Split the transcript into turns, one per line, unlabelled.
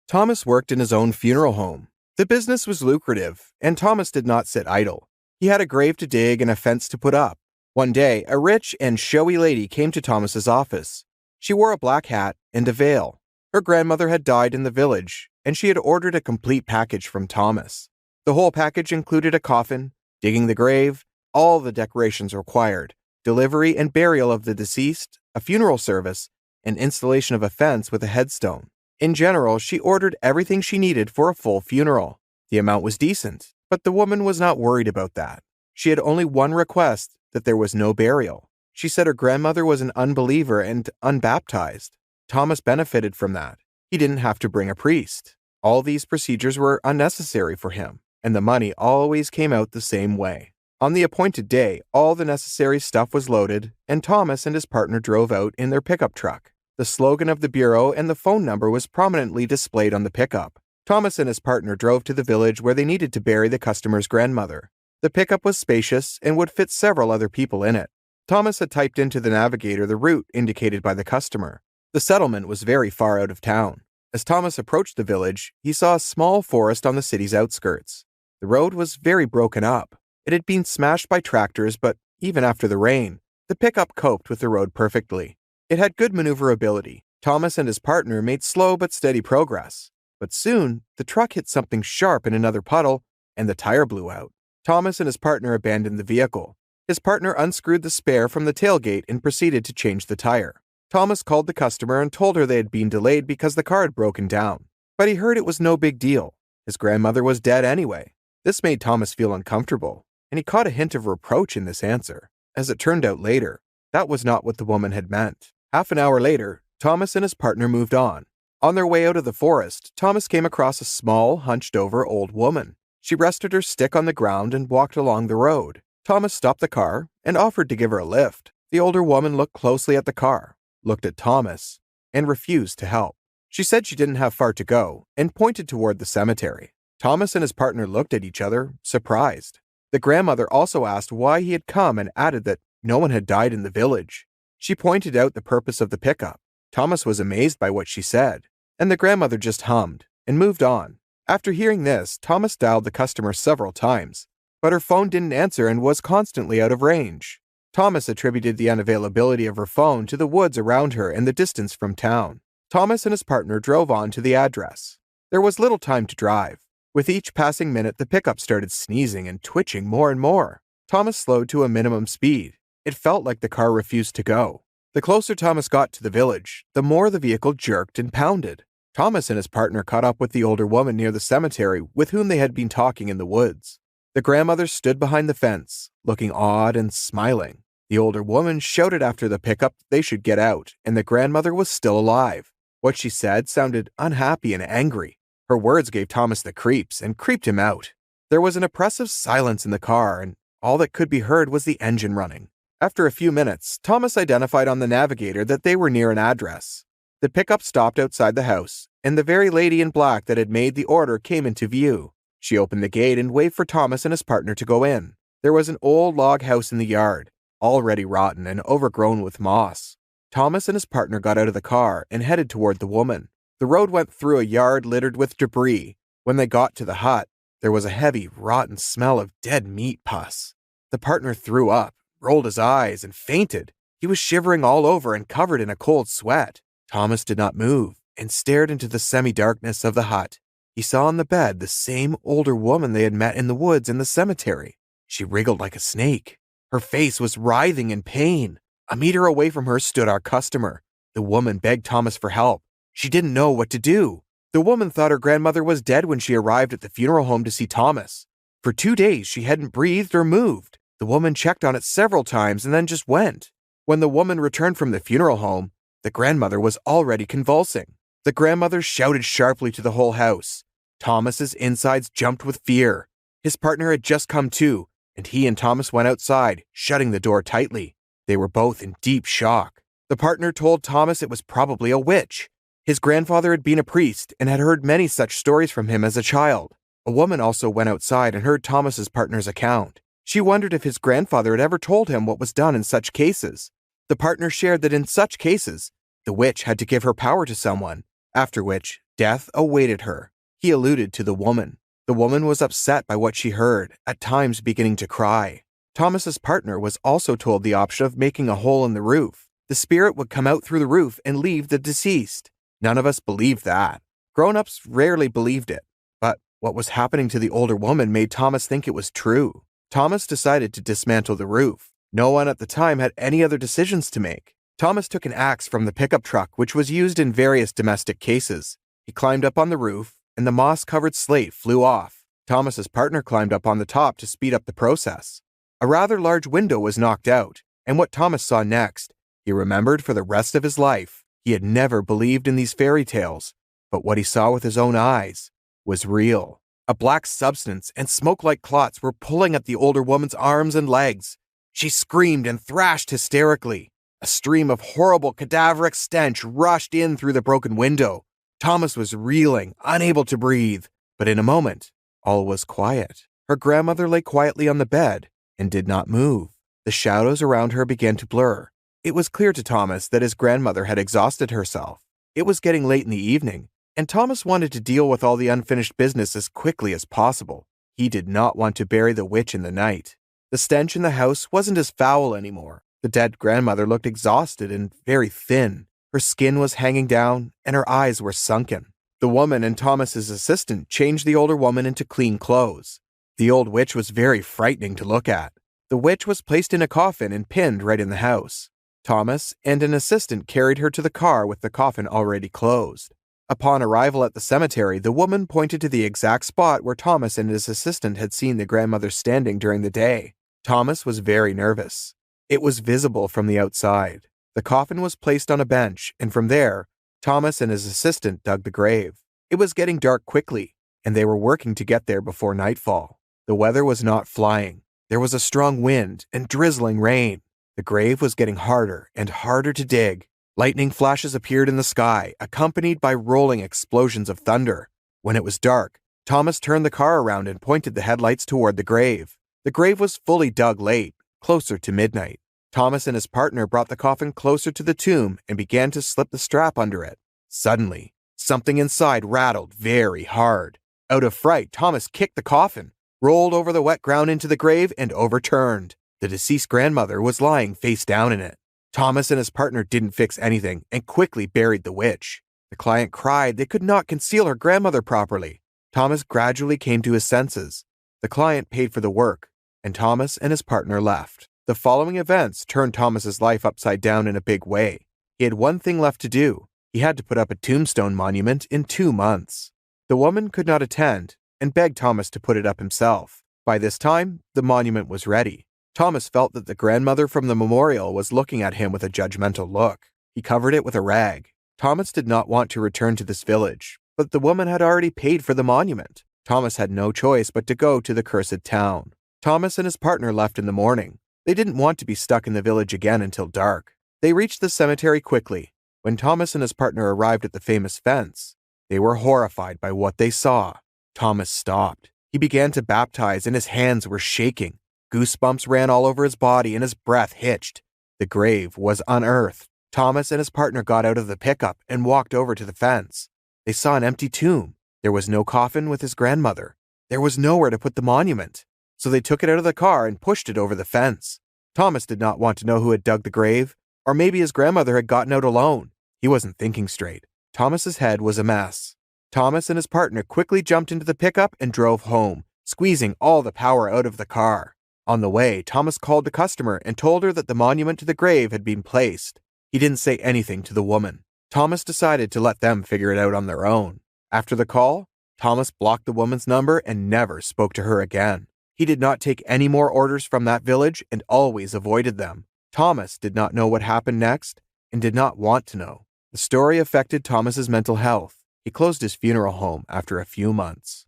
Thomas worked in his own funeral home. The business was lucrative, and Thomas did not sit idle. He had a grave to dig and a fence to put up. One day, a rich and showy lady came to Thomas's office. She wore a black hat and a veil. Her grandmother had died in the village, and she had ordered a complete package from Thomas. The whole package included a coffin, digging the grave, all the decorations required, delivery and burial of the deceased, a funeral service, and installation of a fence with a headstone. In general, she ordered everything she needed for a full funeral. The amount was decent, but the woman was not worried about that. She had only one request, that there was no burial. She said her grandmother was an unbeliever and unbaptized. Thomas benefited from that. He didn't have to bring a priest. All these procedures were unnecessary for him, and the money always came out the same way. On the appointed day, all the necessary stuff was loaded, and Thomas and his partner drove out in their pickup truck. The slogan of the bureau and the phone number was prominently displayed on the pickup. Thomas and his partner drove to the village where they needed to bury the customer's grandmother. The pickup was spacious and would fit several other people in it. Thomas had typed into the navigator the route indicated by the customer. The settlement was very far out of town. As Thomas approached the village, he saw a small forest on the city's outskirts. The road was very broken up. It had been smashed by tractors, but even after the rain, the pickup coped with the road perfectly. It had good maneuverability. Thomas and his partner made slow but steady progress. But soon, the truck hit something sharp in another puddle, and the tire blew out. Thomas and his partner abandoned the vehicle. His partner unscrewed the spare from the tailgate and proceeded to change the tire. Thomas called the customer and told her they had been delayed because the car had broken down. But he heard it was no big deal. His grandmother was dead anyway. This made Thomas feel uncomfortable, and he caught a hint of reproach in this answer. As it turned out later, that was not what the woman had meant. Half an hour later, Thomas and his partner moved on. On their way out of the forest, Thomas came across a small, hunched-over old woman. She rested her stick on the ground and walked along the road. Thomas stopped the car and offered to give her a lift. The older woman looked closely at the car, looked at Thomas, and refused to help. She said she didn't have far to go and pointed toward the cemetery. Thomas and his partner looked at each other, surprised. The grandmother also asked why he had come and added that no one had died in the village. She pointed out the purpose of the pickup. Thomas was amazed by what she said, and the grandmother just hummed and moved on. After hearing this, Thomas dialed the customer several times, but her phone didn't answer and was constantly out of range. Thomas attributed the unavailability of her phone to the woods around her and the distance from town. Thomas and his partner drove on to the address. There was little time to drive. With each passing minute, the pickup started sneezing and twitching more and more. Thomas slowed to a minimum speed. It felt like the car refused to go. The closer Thomas got to the village, the more the vehicle jerked and pounded. Thomas and his partner caught up with the older woman near the cemetery with whom they had been talking in the woods. The grandmother stood behind the fence, looking odd and smiling. The older woman shouted after the pickup that they should get out, and the grandmother was still alive. What she said sounded unhappy and angry. Her words gave Thomas the creeps and creeped him out. There was an oppressive silence in the car, and all that could be heard was the engine running. After a few minutes, Thomas identified on the navigator that they were near an address. The pickup stopped outside the house, and the very lady in black that had made the order came into view. She opened the gate and waved for Thomas and his partner to go in. There was an old log house in the yard, already rotten and overgrown with moss. Thomas and his partner got out of the car and headed toward the woman. The road went through a yard littered with debris. When they got to the hut, there was a heavy, rotten smell of dead meat pus. The partner threw up, rolled his eyes, and fainted. He was shivering all over and covered in a cold sweat. Thomas did not move and stared into the semi-darkness of the hut. He saw on the bed the same older woman they had met in the woods in the cemetery. She wriggled like a snake. Her face was writhing in pain. A meter away from her stood our customer. The woman begged Thomas for help. She didn't know what to do. The woman thought her grandmother was dead when she arrived at the funeral home to see Thomas. For 2 days, she hadn't breathed or moved. The woman checked on it several times and then just went. When the woman returned from the funeral home, the grandmother was already convulsing. The grandmother shouted sharply to the whole house. Thomas's insides jumped with fear. His partner had just come to, and he and Thomas went outside, shutting the door tightly. They were both in deep shock. The partner told Thomas it was probably a witch. His grandfather had been a priest and had heard many such stories from him as a child. A woman also went outside and heard Thomas's partner's account. She wondered if his grandfather had ever told him what was done in such cases. The partner shared that in such cases, the witch had to give her power to someone, after which Death awaited her. He alluded to the woman. The woman was upset by what she heard, at times beginning to cry. Thomas's partner was also told the option of making a hole in the roof. The spirit would come out through the roof and leave the deceased. None of us believed that. Grown-ups rarely believed it. But what was happening to the older woman made Thomas think it was true. Thomas decided to dismantle the roof. No one at the time had any other decisions to make. Thomas took an axe from the pickup truck, which was used in various domestic cases. He climbed up on the roof, and the moss-covered slate flew off. Thomas's partner climbed up on the top to speed up the process. A rather large window was knocked out, and what Thomas saw next, he remembered for the rest of his life. He had never believed in these fairy tales, but what he saw with his own eyes was real. A black substance and smoke-like clots were pulling at the older woman's arms and legs. She screamed and thrashed hysterically. A stream of horrible cadaveric stench rushed in through the broken window. Thomas was reeling, unable to breathe, but in a moment, all was quiet. Her grandmother lay quietly on the bed and did not move. The shadows around her began to blur. It was clear to Thomas that his grandmother had exhausted herself. It was getting late in the evening, and Thomas wanted to deal with all the unfinished business as quickly as possible. He did not want to bury the witch in the night. The stench in the house wasn't as foul anymore. The dead grandmother looked exhausted and very thin. Her skin was hanging down, and her eyes were sunken. The woman and Thomas's assistant changed the older woman into clean clothes. The old witch was very frightening to look at. The witch was placed in a coffin and pinned right in the house. Thomas and an assistant carried her to the car with the coffin already closed. Upon arrival at the cemetery, the woman pointed to the exact spot where Thomas and his assistant had seen the grandmother standing during the day. Thomas was very nervous. It was visible from the outside. The coffin was placed on a bench, and from there, Thomas and his assistant dug the grave. It was getting dark quickly, and they were working to get there before nightfall. The weather was not flying. There was a strong wind and drizzling rain. The grave was getting harder and harder to dig. Lightning flashes appeared in the sky, accompanied by rolling explosions of thunder. When it was dark, Thomas turned the car around and pointed the headlights toward the grave. The grave was fully dug late, closer to midnight. Thomas and his partner brought the coffin closer to the tomb and began to slip the strap under it. Suddenly, something inside rattled very hard. Out of fright, Thomas kicked the coffin, rolled over the wet ground into the grave, and overturned. The deceased grandmother was lying face down in it. Thomas and his partner didn't fix anything and quickly buried the witch. The client cried they could not conceal her grandmother properly. Thomas gradually came to his senses. The client paid for the work, and Thomas and his partner left. The following events turned Thomas's life upside down in a big way. He had one thing left to do. He had to put up a tombstone monument in 2 months. The woman could not attend and begged Thomas to put it up himself. By this time, the monument was ready. Thomas felt that the grandmother from the memorial was looking at him with a judgmental look. He covered it with a rag. Thomas did not want to return to this village, but the woman had already paid for the monument. Thomas had no choice but to go to the cursed town. Thomas and his partner left in the morning. They didn't want to be stuck in the village again until dark. They reached the cemetery quickly. When Thomas and his partner arrived at the famous fence, they were horrified by what they saw. Thomas stopped. He began to baptize and his hands were shaking. Goosebumps ran all over his body and his breath hitched. The grave was unearthed. Thomas and his partner got out of the pickup and walked over to the fence. They saw an empty tomb. There was no coffin with his grandmother. There was nowhere to put the monument. So they took it out of the car and pushed it over the fence. Thomas did not want to know who had dug the grave, or maybe his grandmother had gotten out alone. He wasn't thinking straight. Thomas's head was a mess. Thomas and his partner quickly jumped into the pickup and drove home, squeezing all the power out of the car. On the way, Thomas called the customer and told her that the monument to the grave had been placed. He didn't say anything to the woman. Thomas decided to let them figure it out on their own. After the call, Thomas blocked the woman's number and never spoke to her again. He did not take any more orders from that village and always avoided them. Thomas did not know what happened next and did not want to know. The story affected Thomas's mental health. He closed his funeral home after a few months.